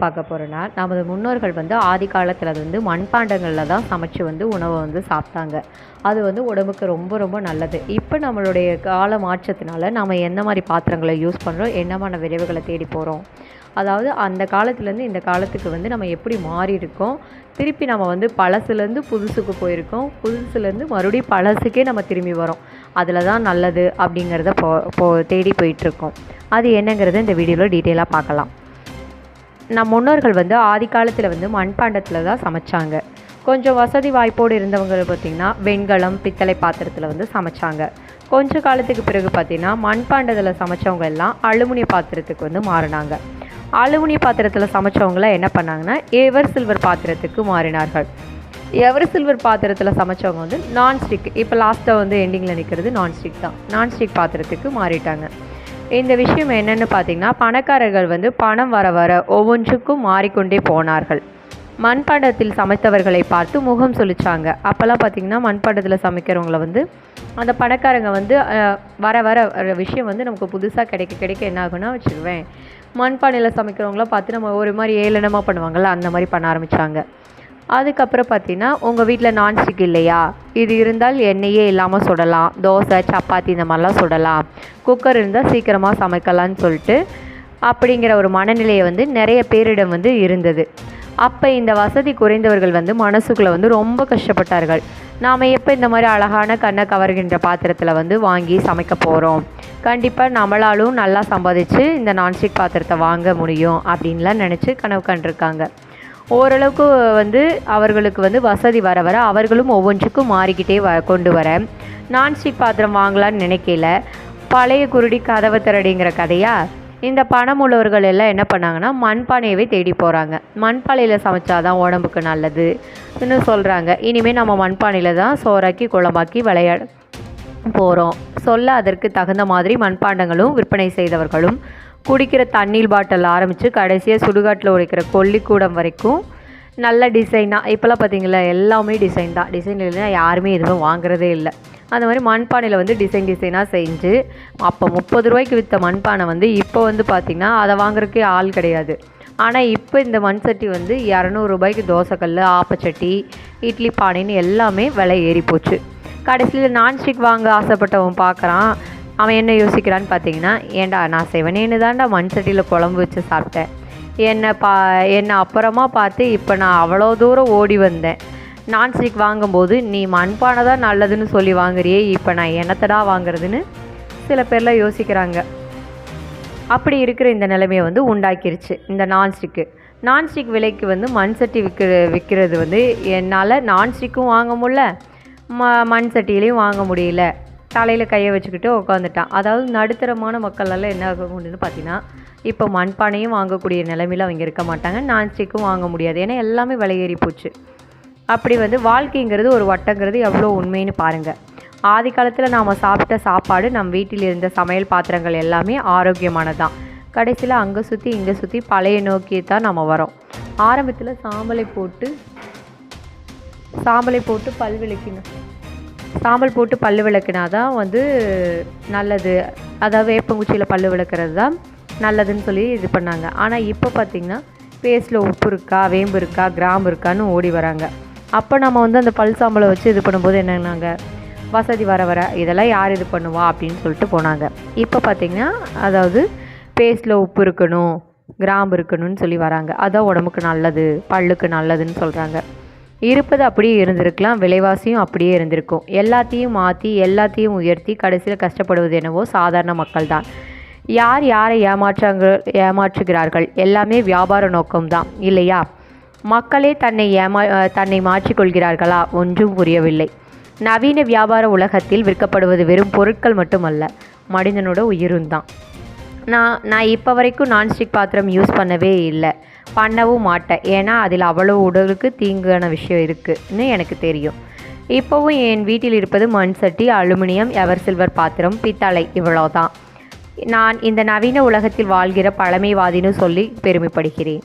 பார்க்க போகிறோன்னா, நமது முன்னோர்கள் வந்து ஆதி காலத்தில் அது வந்து மண்பாண்டங்களில் தான் சமைச்சு வந்து உணவை வந்து சாப்பிட்டாங்க. அது வந்து உடம்புக்கு ரொம்ப ரொம்ப நல்லது. இப்போ நம்மளுடைய கால மாற்றத்தினால நம்ம எந்த மாதிரி பாத்திரங்களை யூஸ் பண்ணுறோம், என்னமான விரைவுகளை தேடி போகிறோம், அதாவது அந்த காலத்துலேருந்து இந்த காலத்துக்கு வந்து நம்ம எப்படி மாறி இருக்கோம், திருப்பி நம்ம வந்து பழசுலேருந்து புதுசுக்கு போயிருக்கோம், புதுசுலேருந்து மறுபடியும் பழசுக்கே நம்ம திரும்பி வரோம். அதில் தான் நல்லது அப்படிங்கிறத தேடி போயிட்டுருக்கோம். அது என்னங்கிறத இந்த வீடியோவில் டீட்டெயிலாக பார்க்கலாம். நம் முன்னோர்கள் வந்து ஆதி காலத்தில் வந்து மண்பாண்டத்தில் தான் சமைச்சாங்க. கொஞ்சம் வசதி வாய்ப்போடு இருந்தவங்க பார்த்திங்கன்னா வெண்கலம் பித்தளை பாத்திரத்தில் வந்து சமைச்சாங்க. கொஞ்ச காலத்துக்கு பிறகு பார்த்திங்கன்னா மண்பாண்டத்தில் சமைச்சவங்க எல்லாம் அலுமினிய பாத்திரத்துக்கு வந்து மாறினாங்க. அலுமினிய பாத்திரத்தில் சமைச்சவங்களாம் என்ன பண்ணாங்கன்னா எவர் சில்வர் பாத்திரத்துக்கு மாறினார்கள். எவர் சில்வர் பாத்திரத்தில் சமைச்சவங்க வந்து நான்ஸ்டிக், இப்போ லாஸ்ட்டாக வந்து எண்டிங்கில் நிற்கிறது நான்ஸ்டிக் தான், நான்ஸ்டிக் பாத்திரத்துக்கு மாறிட்டாங்க. இந்த விஷயம் என்னென்னு பார்த்திங்கன்னா, பணக்காரர்கள் வந்து பணம் வர வர ஒவ்வொன்றுக்கும் மாறிக்கொண்டே போனார்கள். மண்பாண்டத்தில் சமைத்தவர்களை பார்த்து முகம் சுழிச்சாங்க. அப்போல்லாம் பார்த்திங்கன்னா மண்பாண்டத்தில் சமைக்கிறவங்கள வந்து அந்த பணக்காரங்க வந்து வர வர விஷயம் வந்து நமக்கு புதுசாக கிடைக்க என்ன ஆகுன்னா வச்சுக்குவேன், மண்பானையில் சமைக்கிறவங்களாம் பார்த்து நம்ம ஒரு மாதிரி ஏளனமாக பண்ணுவாங்கள்ல, அந்த மாதிரி பண்ண ஆரம்பித்தாங்க. அதுக்கப்புறம் பார்த்திங்கன்னா, உங்கள் வீட்டில் நான்ஸ்டிக் இல்லையா, இது இருந்தால் எண்ணெயே இல்லாமல் சுடலாம், தோசை சப்பாத்தி இந்த மாதிரிலாம் சுடலாம், குக்கர் இருந்தால் சீக்கிரமாக சமைக்கலான்னு சொல்லிட்டு அப்படிங்கிற ஒரு மனநிலையை வந்து நிறைய பேரிடம் வந்து இருந்தது. அப்போ இந்த வசதி குறைந்தவர்கள் வந்து மனசுக்குள்ளே வந்து ரொம்ப கஷ்டப்பட்டார்கள். நாம் எப்போ இந்த மாதிரி அழகான கண்ணை கவர்கின்ற பாத்திரத்தில் வந்து வாங்கி சமைக்க போகிறோம், கண்டிப்பாக நம்மளாலும் நல்லா சம்பாதிச்சு இந்த நான்ஸ்டிக் பாத்திரத்தை வாங்க முடியும் அப்படின்லாம் நினச்சி கனவு கண்டிருக்காங்க. ஓரளவுக்கு வந்து அவர்களுக்கு வந்து வசதி வர வர அவர்களும் ஒவ்வொன்றுக்கும் மாறிக்கிட்டே கொண்டு வர நான்ஸ்டிக் பாத்திரம் வாங்கலான்னு நினைக்கல. பழைய குருடி கதவை திரடிங்கிற கதையாக இந்த பணம் உள்ளவர்கள் எல்லாம் என்ன பண்ணாங்கன்னா மண்பானையவே தேடி போகிறாங்க. மண்பானையில் சமைச்சாதான் உடம்புக்கு நல்லது இன்னும் சொல்கிறாங்க. இனிமேல் நம்ம மண்பானையில் தான் சோறாக்கி குழம்பாக்கி விளையாட போகிறோம் சொல்ல அதற்கு தகுந்த மாதிரி மண்பாண்டங்களும் விற்பனை செய்தவர்களும் குடிக்கிற தண்ணீர் பாட்டில் ஆரம்பித்து கடைசியாக சுடுகாட்டில் உடைக்கிற கொல்லிக்கூடம் வரைக்கும் நல்ல டிசைனாக இப்போல்லாம் பார்த்திங்களா எல்லாமே டிசைன் தான். டிசைன் இல்லைன்னா யாருமே எதுவும் வாங்குறதே இல்லை. அந்த மாதிரி மண்பானையில் வந்து டிசைனாக செஞ்சு அப்போ 30 ரூபாய்க்கு விற்ற மண்பானை வந்து இப்போ வந்து பார்த்திங்கன்னா அதை வாங்குறதுக்கே ஆள் கிடையாது. ஆனால் இப்போ இந்த மண் சட்டி வந்து 200 ரூபாய்க்கு தோசைக்கல், ஆப்பச்சட்டி, இட்லி பானைன்னு எல்லாமே விலை ஏறி போச்சு. கடைசியில் நான்ஸ்டிக் வாங்க ஆசைப்பட்டவன் பார்க்குறான், அவன் என்ன யோசிக்கிறான்னு பார்த்தீங்கன்னா, ஏண்டா நான் செவனேன்னு தான்டா மண் சட்டியில் குழம்பு வச்சு சாப்பிட்டேன், என்னை அப்புறமா பார்த்து இப்போ நான் அவ்வளோ தூரம் ஓடி வந்தேன், நான்ஸ்டிக் வாங்கும்போது நீ மண்பானை தான் நல்லதுன்னு சொல்லி வாங்குறியே, இப்போ நான் என்னத்தடா வாங்குறதுன்னு சில பேர்லாம் யோசிக்கிறாங்க. அப்படி இருக்கிற இந்த நிலைமையை வந்து உண்டாக்கிருச்சு இந்த நான்ஸ்டிக் விலைக்கு வந்து மண் சட்டி விற்கிறது வந்து என்னால் நான்ஸ்டிக்கும் வாங்க முடியல, மண் சட்டியிலையும் வாங்க முடியல. தலையில் கையை வச்சுக்கிட்டு உட்காந்துட்டான். அதாவது நடுத்தரமான மக்களெல்லாம் என்ன ஆக முடியுதுன்னு பார்த்தீங்கன்னா, இப்போ மண்பானையும் வாங்கக்கூடிய நிலைமையில் அவங்க இருக்க மாட்டாங்க, நான்ஸ்டிக்கும் வாங்க முடியாது, ஏன்னா எல்லாமே விலை ஏறி போச்சு. அப்படி வந்து வாழ்க்கைங்கிறது ஒரு வட்டங்கிறது எவ்வளோ உண்மைன்னு பாருங்கள். ஆதி காலத்தில் நாம் சாப்பிட்ட சாப்பாடு, நம் வீட்டில் இருந்த சமையல் பாத்திரங்கள் எல்லாமே ஆரோக்கியமானதான். கடைசியில் அங்கே சுற்றி இங்கே சுற்றி பழைய நோக்கி தான் நம்ம வரோம். ஆரம்பத்தில் சாம்பலை போட்டு சாம்பல் போட்டு பல் விளக்குனா தான் வந்து நல்லது, அதாவது வேப்பங்குச்சியில் பல் விளக்குறது தான் நல்லதுன்னு சொல்லி இது பண்ணாங்க. ஆனால் இப்போ பார்த்திங்கன்னா பேஸ்ட்டில் உப்பு இருக்கா, வேம்பு இருக்கா, கிராம்பு இருக்கான்னு ஓடி வராங்க. அப்போ நம்ம வந்து அந்த பல் சாம்பலை வச்சு இது பண்ணும்போது என்னன்னாங்க, வசதி வர வர இதெல்லாம் யார் இது பண்ணுவா அப்படின்னு சொல்லிட்டு போனாங்க. இப்போ பார்த்திங்கன்னா அதாவது பேஸ்ட்டில் உப்பு இருக்கணும், கிராம்பு இருக்கணும்னு சொல்லி வராங்க. அதான் உடம்புக்கு நல்லது, பல்லுக்கு நல்லதுன்னு சொல்கிறாங்க. இருப்பது அப்படியே இருந்திருக்கலாம், விலைவாசியும் அப்படியே இருந்திருக்கும். எல்லாத்தையும் மாற்றி எல்லாத்தையும் உயர்த்தி கடைசியில் கஷ்டப்படுவது என்னவோ சாதாரண மக்கள் தான். யார் யாரை ஏமாற்றுகிறார்கள், எல்லாமே வியாபார நோக்கம்தான் இல்லையா? மக்களே தன்னை மாற்றிக்கொள்கிறார்களா? ஒன்றும் புரியவில்லை. நவீன வியாபார உலகத்தில் விற்கப்படுவது வெறும் பொருட்கள் மட்டுமல்ல, மனிதனோட உயிரும் தான். நான் இப்போ வரைக்கும் நான்ஸ்டிக் பாத்திரம் யூஸ் பண்ணவே இல்லை, பண்ணவும் மாட்டேன், ஏன்னா அதில் அவ்வளோ உடலுக்கு தீங்கான விஷயம் இருக்குதுன்னு எனக்கு தெரியும். இப்போவும் என் வீட்டில் இருப்பது மண் சட்டி, அலுமினியம், எவர் சில்வர் பாத்திரம், பித்தளை, இவ்வளோதான். நான் இந்த நவீன உலகத்தில் வாழ்கிற பழமைவாதின்னு சொல்லி பெருமைப்படுகிறேன்.